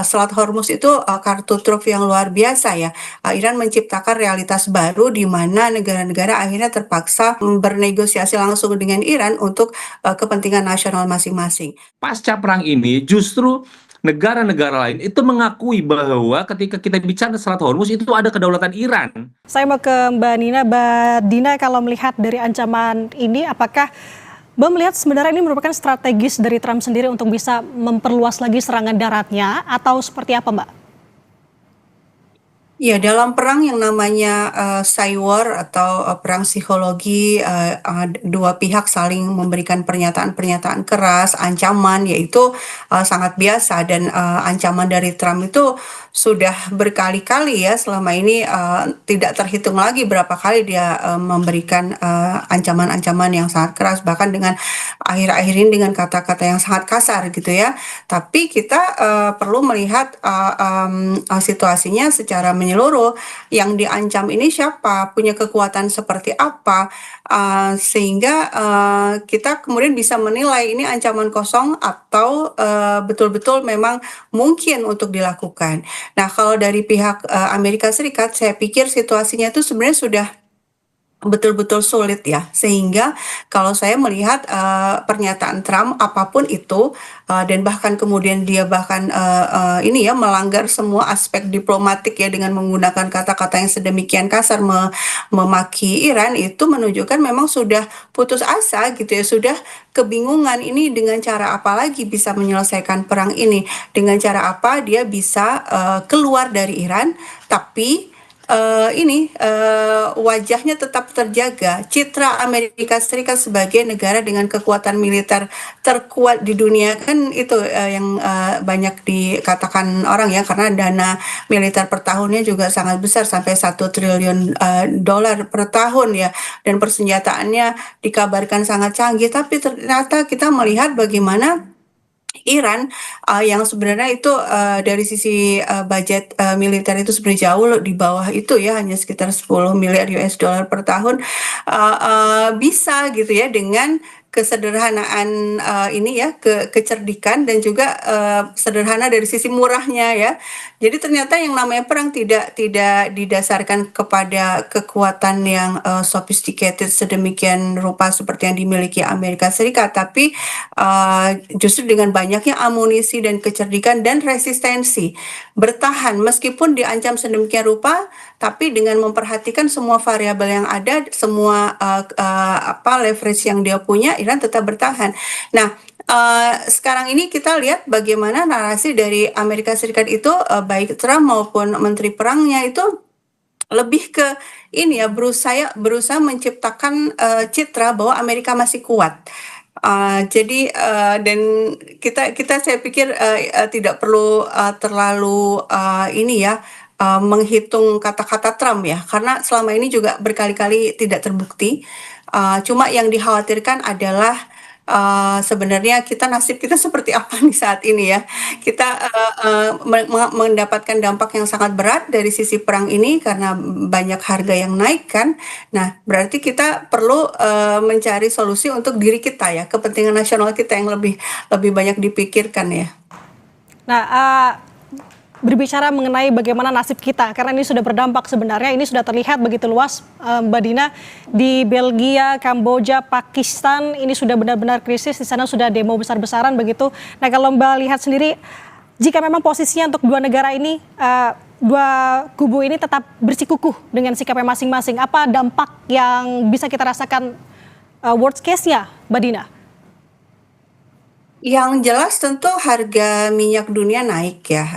Selat Hormuz itu kartu truf yang luar biasa ya. Iran menciptakan realitas baru di mana negara-negara akhirnya terpaksa bernegosiasi langsung dengan Iran untuk kepentingan nasional masing-masing. Pasca perang ini justru negara-negara lain itu mengakui bahwa ketika kita bicara Selat Hormuz itu ada kedaulatan Iran. Saya mau ke Mbak Nina. Mbak Dina, kalau melihat dari ancaman ini, apakah Mbak melihat sebenarnya ini merupakan strategis dari Trump sendiri untuk bisa memperluas lagi serangan daratnya, atau seperti apa, Mbak? Ya, dalam perang yang namanya psy war atau perang psikologi, dua pihak saling memberikan pernyataan-pernyataan keras, ancaman, yaitu sangat biasa. Dan ancaman dari Trump itu sudah berkali-kali ya selama ini, tidak terhitung lagi berapa kali dia memberikan ancaman-ancaman yang sangat keras, bahkan dengan akhir-akhir ini dengan kata-kata yang sangat kasar gitu ya. Tapi kita perlu melihat situasinya secara menyeluruh. Yang diancam ini siapa, punya kekuatan seperti apa, sehingga kita kemudian bisa menilai ini ancaman kosong atau betul-betul memang mungkin untuk dilakukan. Nah, kalau dari pihak Amerika Serikat, saya pikir situasinya itu sebenarnya sudah betul-betul sulit ya, sehingga kalau saya melihat pernyataan Trump apapun itu, dan bahkan kemudian dia bahkan ini ya melanggar semua aspek diplomatik ya dengan menggunakan kata-kata yang sedemikian kasar memaki Iran, itu menunjukkan memang sudah putus asa gitu ya, sudah kebingungan ini dengan cara apa lagi bisa menyelesaikan perang ini, dengan cara apa dia bisa keluar dari Iran tapi wajahnya tetap terjaga, citra Amerika Serikat sebagai negara dengan kekuatan militer terkuat di dunia kan itu yang banyak dikatakan orang ya, karena dana militer per tahunnya juga sangat besar sampai 1 triliun dolar per tahun ya, dan persenjataannya dikabarkan sangat canggih. Tapi ternyata kita melihat bagaimana Iran yang sebenarnya itu dari sisi budget militer itu sebenarnya jauh di bawah itu ya, hanya sekitar 10 miliar US dollar per tahun, bisa gitu ya dengan kesederhanaan ini ya, kecerdikan dan juga sederhana dari sisi murahnya ya. Jadi ternyata yang namanya perang tidak didasarkan kepada kekuatan yang sophisticated sedemikian rupa seperti yang dimiliki Amerika Serikat, tapi justru dengan banyaknya amunisi dan kecerdikan dan resistensi bertahan meskipun diancam sedemikian rupa, tapi dengan memperhatikan semua variabel yang ada, semua leverage yang dia punya, Iran tetap bertahan. Nah, sekarang ini kita lihat bagaimana narasi dari Amerika Serikat itu, baik Trump maupun Menteri Perangnya itu lebih ke ini ya, berusaha menciptakan citra bahwa Amerika masih kuat. Jadi dan kita saya pikir tidak perlu terlalu ini ya, menghitung kata-kata Trump ya, karena selama ini juga berkali-kali tidak terbukti. Cuma yang dikhawatirkan adalah sebenarnya nasib kita seperti apa nih saat ini ya. Kita mendapatkan dampak yang sangat berat dari sisi perang ini karena banyak harga yang naik kan. Nah, berarti kita perlu mencari solusi untuk diri kita ya, kepentingan nasional kita yang lebih banyak dipikirkan ya. Nah, berbicara mengenai bagaimana nasib kita, karena ini sudah berdampak sebenarnya, ini sudah terlihat begitu luas, Mbak Dina, di Belgia, Kamboja, Pakistan, ini sudah benar-benar krisis, di sana sudah demo besar-besaran begitu. Nah, kalau Mbak lihat sendiri, jika memang posisinya untuk dua negara ini, dua kubu ini tetap bersikukuh dengan sikapnya masing-masing, apa dampak yang bisa kita rasakan worst case-nya, Mbak Dina? Yang jelas tentu harga minyak dunia naik ya,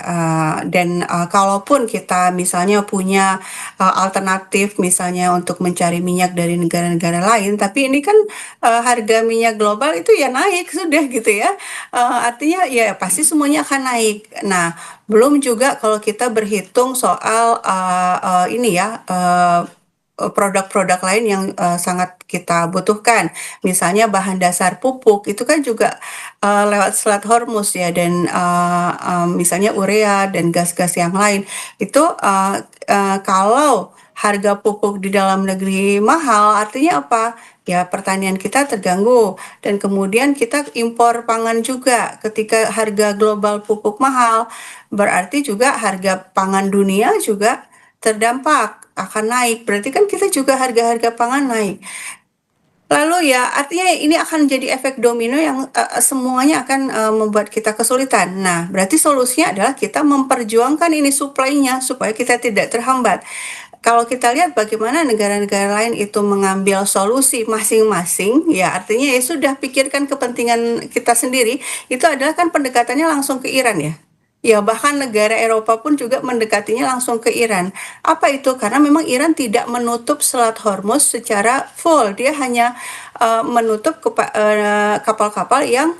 dan kalaupun kita misalnya punya alternatif misalnya untuk mencari minyak dari negara-negara lain, tapi ini kan harga minyak global itu ya naik sudah gitu ya, artinya ya pasti semuanya akan naik. Nah, belum juga kalau kita berhitung soal ini ya, produk-produk lain yang sangat kita butuhkan. Misalnya bahan dasar pupuk itu kan juga lewat Selat Hormuz ya, dan misalnya urea dan gas-gas yang lain itu kalau harga pupuk di dalam negeri mahal, artinya apa? Ya pertanian kita terganggu, dan kemudian kita impor pangan juga. Ketika harga global pupuk mahal, berarti juga harga pangan dunia juga terdampak, akan naik. Berarti kan kita juga harga-harga pangan naik. Lalu ya, artinya ini akan jadi efek domino yang semuanya akan membuat kita kesulitan. Nah, berarti solusinya adalah kita memperjuangkan ini supply-nya supaya kita tidak terhambat. Kalau kita lihat bagaimana negara-negara lain itu mengambil solusi masing-masing, ya artinya ya sudah, pikirkan kepentingan kita sendiri, itu adalah kan pendekatannya langsung ke Iran ya. Ya, bahkan negara Eropa pun juga mendekatinya langsung ke Iran. Apa itu? Karena memang Iran tidak menutup Selat Hormuz secara full. Dia hanya menutup kapal-kapal yang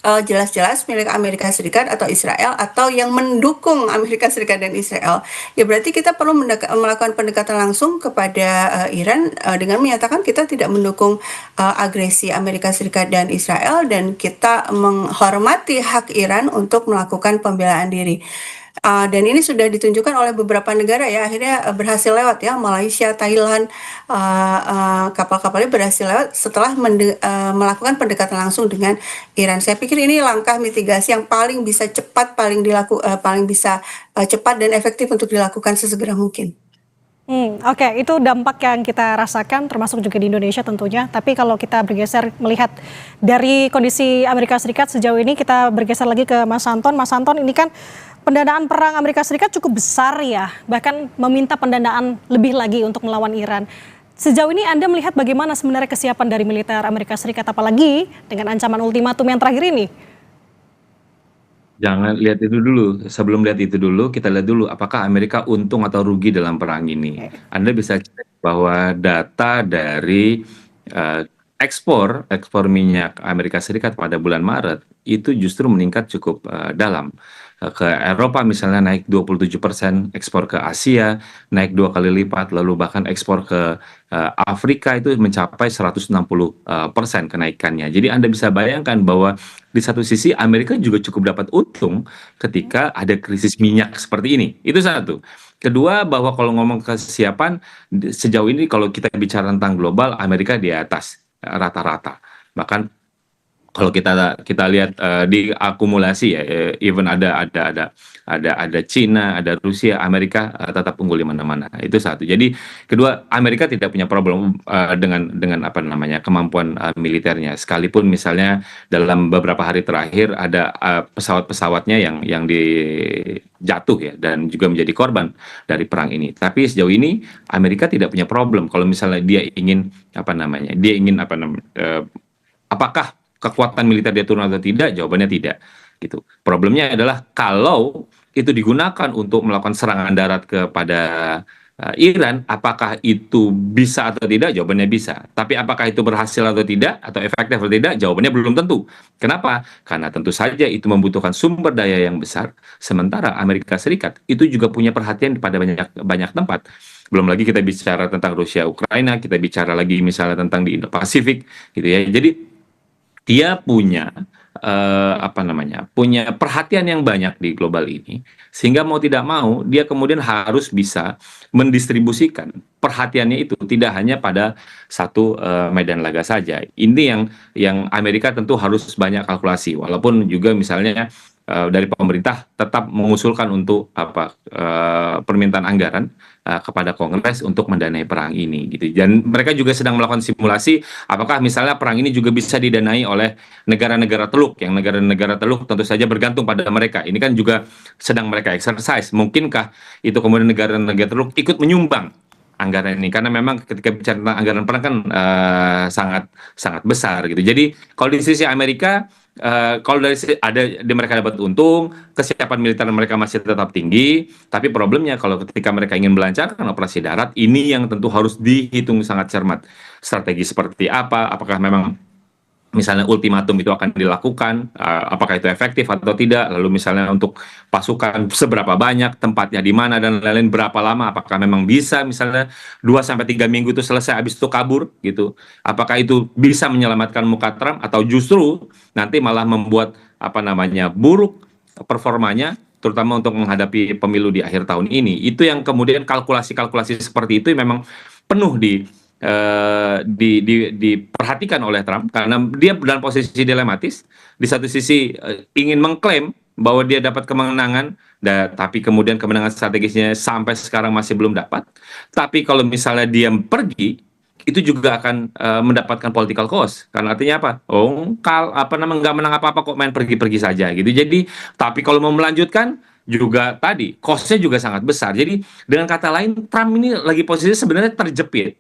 jelas-jelas milik Amerika Serikat atau Israel, atau yang mendukung Amerika Serikat dan Israel. Ya berarti kita perlu melakukan pendekatan langsung kepada Iran dengan menyatakan kita tidak mendukung agresi Amerika Serikat dan Israel, dan kita menghormati hak Iran untuk melakukan pembelaan diri. Dan ini sudah ditunjukkan oleh beberapa negara ya, akhirnya berhasil lewat ya, Malaysia, Thailand, kapal-kapalnya berhasil lewat setelah melakukan pendekatan langsung dengan Iran. Saya pikir ini langkah mitigasi yang paling bisa cepat, paling bisa cepat dan efektif untuk dilakukan sesegera mungkin. Oke, itu dampak yang kita rasakan termasuk juga di Indonesia tentunya. Tapi kalau kita bergeser melihat dari kondisi Amerika Serikat sejauh ini, kita bergeser lagi ke Mas Anton. Mas Anton, ini kan pendanaan perang Amerika Serikat cukup besar ya, bahkan meminta pendanaan lebih lagi untuk melawan Iran. Sejauh ini Anda melihat bagaimana sebenarnya kesiapan dari militer Amerika Serikat, apalagi dengan ancaman ultimatum yang terakhir ini? Jangan lihat itu dulu. Sebelum lihat itu dulu, kita lihat dulu apakah Amerika untung atau rugi dalam perang ini. Anda bisa cek bahwa data dari ekspor minyak Amerika Serikat pada bulan Maret itu justru meningkat cukup dalam. Ke Eropa misalnya naik 27%, ekspor ke Asia naik 2 kali lipat, lalu bahkan ekspor ke Afrika itu mencapai 160% kenaikannya. Jadi Anda bisa bayangkan bahwa di satu sisi Amerika juga cukup dapat untung ketika ada krisis minyak seperti ini. Itu satu. Kedua, bahwa kalau ngomong kesiapan, sejauh ini kalau kita bicara tentang global, Amerika di atas rata-rata. Bahkan kalau kita lihat di akumulasi ya, even ada Cina, ada Rusia, Amerika tetap unggul di mana-mana. Itu satu. Jadi kedua, Amerika tidak punya problem dengan apa namanya kemampuan militernya. Sekalipun misalnya dalam beberapa hari terakhir ada pesawat-pesawatnya yang jatuh ya, dan juga menjadi korban dari perang ini. Tapi sejauh ini Amerika tidak punya problem kalau misalnya dia ingin apakah kekuatan militer dia turun atau tidak? Jawabannya tidak. Gitu. Problemnya adalah kalau itu digunakan untuk melakukan serangan darat kepada Iran, apakah itu bisa atau tidak? Jawabannya bisa. Tapi apakah itu berhasil atau tidak, atau efektif atau tidak? Jawabannya belum tentu. Kenapa? Karena tentu saja itu membutuhkan sumber daya yang besar. Sementara Amerika Serikat itu juga punya perhatian pada banyak tempat. Belum lagi kita bicara tentang Rusia, Ukraina, kita bicara lagi misalnya tentang di Indo-Pasifik, gitu ya. Jadi dia punya punya perhatian yang banyak di global ini, sehingga mau tidak mau dia kemudian harus bisa mendistribusikan perhatiannya itu tidak hanya pada satu medan laga saja. Ini yang Amerika tentu harus banyak kalkulasi, walaupun juga misalnya dari pemerintah tetap mengusulkan untuk permintaan anggaran kepada Kongres untuk mendanai perang ini gitu. Dan mereka juga sedang melakukan simulasi apakah misalnya perang ini juga bisa didanai oleh negara-negara Teluk, yang negara-negara Teluk tentu saja bergantung pada mereka. Ini kan juga sedang mereka exercise. Mungkinkah itu kemudian negara-negara Teluk ikut menyumbang anggaran ini, karena memang ketika bicara tentang anggaran perang kan sangat sangat besar gitu. Jadi kalau di sisi Amerika, kalau mereka dapat untung, kesiapan militer mereka masih tetap tinggi, tapi problemnya kalau ketika mereka ingin melancarkan operasi darat, ini yang tentu harus dihitung sangat cermat. Strategi seperti apa? Apakah memang misalnya ultimatum itu akan dilakukan, apakah itu efektif atau tidak, lalu misalnya untuk pasukan seberapa banyak, tempatnya di mana, dan lain-lain, berapa lama, apakah memang bisa misalnya 2 sampai 3 minggu itu selesai, habis itu kabur gitu. Apakah itu bisa menyelamatkan muka Trump atau justru nanti malah membuat apa namanya buruk performanya, terutama untuk menghadapi pemilu di akhir tahun ini. Itu yang kemudian kalkulasi-kalkulasi seperti itu memang penuh diperhatikan oleh Trump karena dia dalam posisi dilematis. Di satu sisi ingin mengklaim bahwa dia dapat kemenangan, tapi kemudian kemenangan strategisnya sampai sekarang masih belum dapat. Tapi kalau misalnya dia pergi, itu juga akan mendapatkan political cost. Karena artinya apa? Oh, apa namanya, nggak menang apa-apa kok, main pergi-pergi saja gitu. Jadi, tapi kalau mau melanjutkan juga tadi cost-nya juga sangat besar. Jadi dengan kata lain, Trump ini lagi posisi sebenarnya terjepit.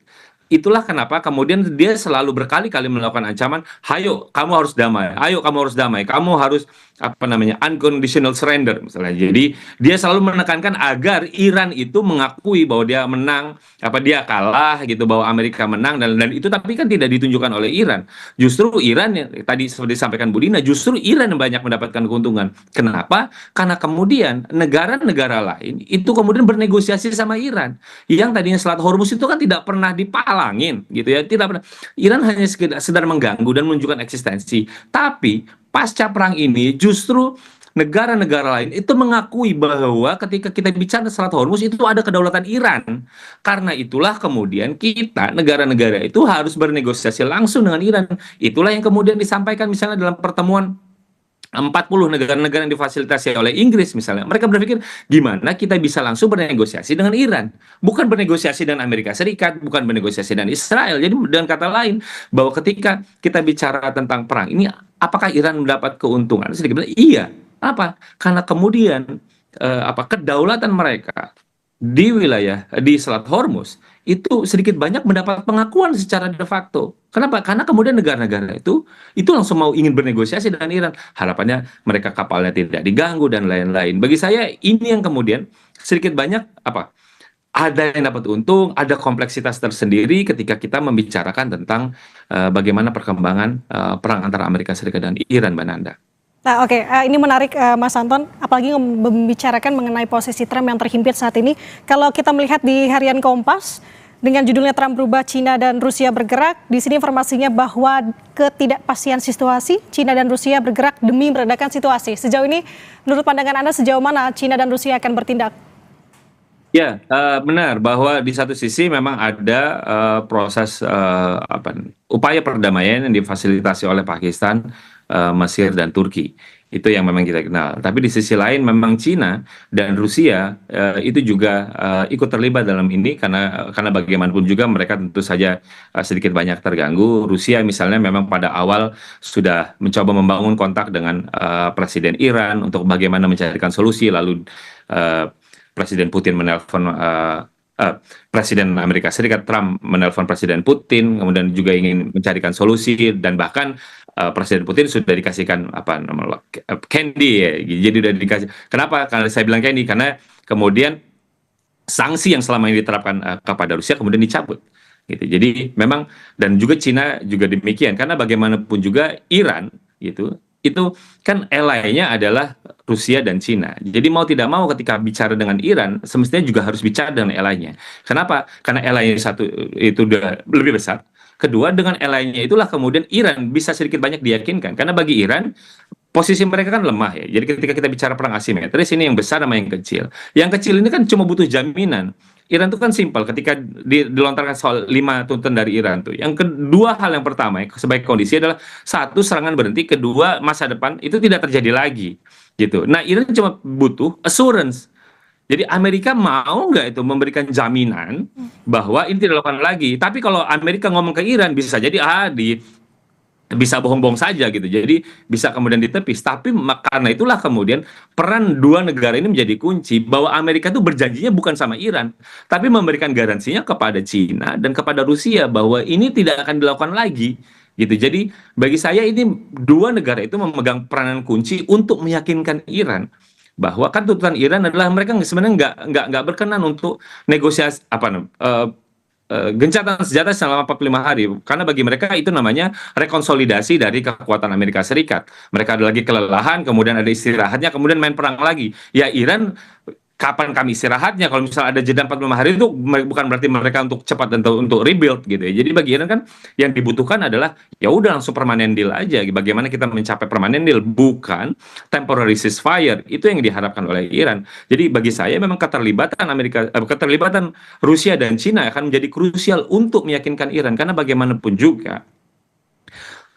Itulah kenapa kemudian dia selalu berkali-kali melakukan ancaman, "Hayo, kamu harus damai. Ayo, kamu harus damai. Kamu harus apa namanya, unconditional surrender," misalnya. Jadi dia selalu menekankan agar Iran itu mengakui bahwa dia menang, apa dia kalah gitu, bahwa Amerika menang, dan itu tapi kan tidak ditunjukkan oleh Iran. Justru Iran yang tadi seperti disampaikan Bu Dina, justru Iran yang banyak mendapatkan keuntungan. Kenapa? Karena kemudian negara-negara lain itu kemudian bernegosiasi sama Iran. Yang tadinya Selat Hormuz itu kan tidak pernah dipalangin gitu ya, tidak pernah. Iran hanya sekedar mengganggu dan menunjukkan eksistensi. Tapi pasca perang ini justru negara-negara lain itu mengakui bahwa ketika kita bicara Selat Hormuz itu ada kedaulatan Iran. Karena itulah kemudian kita, negara-negara itu harus bernegosiasi langsung dengan Iran. Itulah yang kemudian disampaikan misalnya dalam pertemuan 40 negara-negara yang difasilitasi oleh Inggris misalnya. Mereka berpikir gimana kita bisa langsung bernegosiasi dengan Iran. Bukan bernegosiasi dengan Amerika Serikat, bukan bernegosiasi dengan Israel. Jadi dengan kata lain, bahwa ketika kita bicara tentang perang ini, apakah Iran mendapat keuntungan? Sedikit bilang, iya. Apa? Karena kemudian kedaulatan mereka di wilayah di Selat Hormuz itu sedikit banyak mendapat pengakuan secara de facto. Kenapa? Karena kemudian negara-negara itu langsung mau ingin bernegosiasi dengan Iran. Harapannya mereka kapalnya tidak diganggu dan lain-lain. Bagi saya ini yang kemudian sedikit banyak ada yang dapat untung, ada kompleksitas tersendiri ketika kita membicarakan tentang bagaimana perkembangan perang antara Amerika Serikat dan Iran, Mbak Nanda. Nah, oke, ini menarik Mas Anton, apalagi membicarakan mengenai posisi Trump yang terhimpit saat ini. Kalau kita melihat di harian Kompas dengan judulnya Trump berubah, Cina dan Rusia bergerak, di sini informasinya bahwa ketidakpastian situasi, Cina dan Rusia bergerak demi meredakan situasi. Sejauh ini, menurut pandangan Anda sejauh mana Cina dan Rusia akan bertindak? Ya, benar bahwa di satu sisi memang ada proses upaya perdamaian yang difasilitasi oleh Pakistan, Mesir dan Turki. Itu yang memang kita kenal. Tapi di sisi lain memang Cina dan Rusia itu juga ikut terlibat dalam ini karena bagaimanapun juga mereka tentu saja sedikit banyak terganggu. Rusia misalnya memang pada awal sudah mencoba membangun kontak dengan Presiden Iran untuk bagaimana mencarikan solusi, lalu Presiden Putin menelpon Presiden Amerika Serikat Trump menelpon Presiden Putin, kemudian juga ingin mencarikan solusi, dan bahkan Presiden Putin sudah dikasihkan candy ya, jadi sudah dikasih. Kenapa? Karena saya bilang candy karena kemudian sanksi yang selama ini diterapkan kepada Rusia kemudian dicabut. Gitu. Jadi memang, dan juga Cina juga demikian, karena bagaimanapun juga Iran gitu. Itu kan ally-nya adalah Rusia dan Cina. Jadi mau tidak mau ketika bicara dengan Iran, semestinya juga harus bicara dengan ally-nya. Kenapa? Karena ally-nya satu itu udah lebih besar. Kedua, dengan ally-nya itulah kemudian Iran bisa sedikit banyak diyakinkan. Karena bagi Iran, posisi mereka kan lemah ya. Jadi ketika kita bicara perang asimetris, ini yang besar sama yang kecil. Yang kecil ini kan cuma butuh jaminan. Iran itu kan simpel ketika dilontarkan soal 5 tuntutan dari Iran tuh. Yang kedua, hal yang pertama sebagai kondisi adalah satu, serangan berhenti, kedua, masa depan itu tidak terjadi lagi gitu. Nah, Iran cuma butuh assurance. Jadi Amerika mau nggak itu memberikan jaminan bahwa ini tidak dilakukan lagi. Tapi kalau Amerika ngomong ke Iran bisa jadi bisa bohong-bohong saja gitu. Jadi bisa kemudian ditepis. Tapi karena itulah kemudian peran dua negara ini menjadi kunci, bahwa Amerika itu berjanjinya bukan sama Iran, tapi memberikan garansinya kepada Cina dan kepada Rusia bahwa ini tidak akan dilakukan lagi gitu. Jadi bagi saya ini dua negara itu memegang peranan kunci untuk meyakinkan Iran bahwa kan tuntutan Iran adalah mereka sebenarnya nggak berkenan untuk negosiasi gencatan senjata selama 45 hari. Karena bagi mereka itu namanya rekonsolidasi dari kekuatan Amerika Serikat. Mereka ada lagi kelelahan, kemudian ada istirahatnya, kemudian main perang lagi. Ya Iran, kapan kami istirahatnya? Kalau misalnya ada jeda 45 hari itu bukan berarti mereka untuk cepat dan untuk rebuild gitu ya. Jadi bagi Iran kan yang dibutuhkan adalah ya udah langsung permanen deal aja. Bagaimana kita mencapai permanen deal, bukan temporary ceasefire. Itu yang diharapkan oleh Iran. Jadi bagi saya memang keterlibatan Rusia dan Cina akan menjadi krusial untuk meyakinkan Iran, karena bagaimanapun juga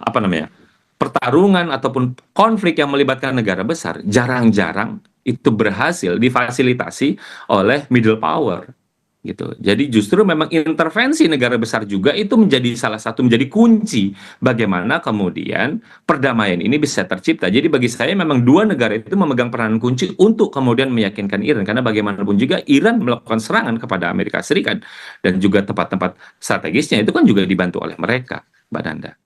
apa namanya, pertarungan ataupun konflik yang melibatkan negara besar jarang-jarang itu berhasil difasilitasi oleh middle power gitu. Jadi justru memang intervensi negara besar juga itu menjadi salah satu, menjadi kunci bagaimana kemudian perdamaian ini bisa tercipta. Jadi bagi saya memang dua negara itu memegang peranan kunci untuk kemudian meyakinkan Iran, karena bagaimanapun juga Iran melakukan serangan kepada Amerika Serikat dan juga tempat-tempat strategisnya itu kan juga dibantu oleh mereka, Mbak Nanda.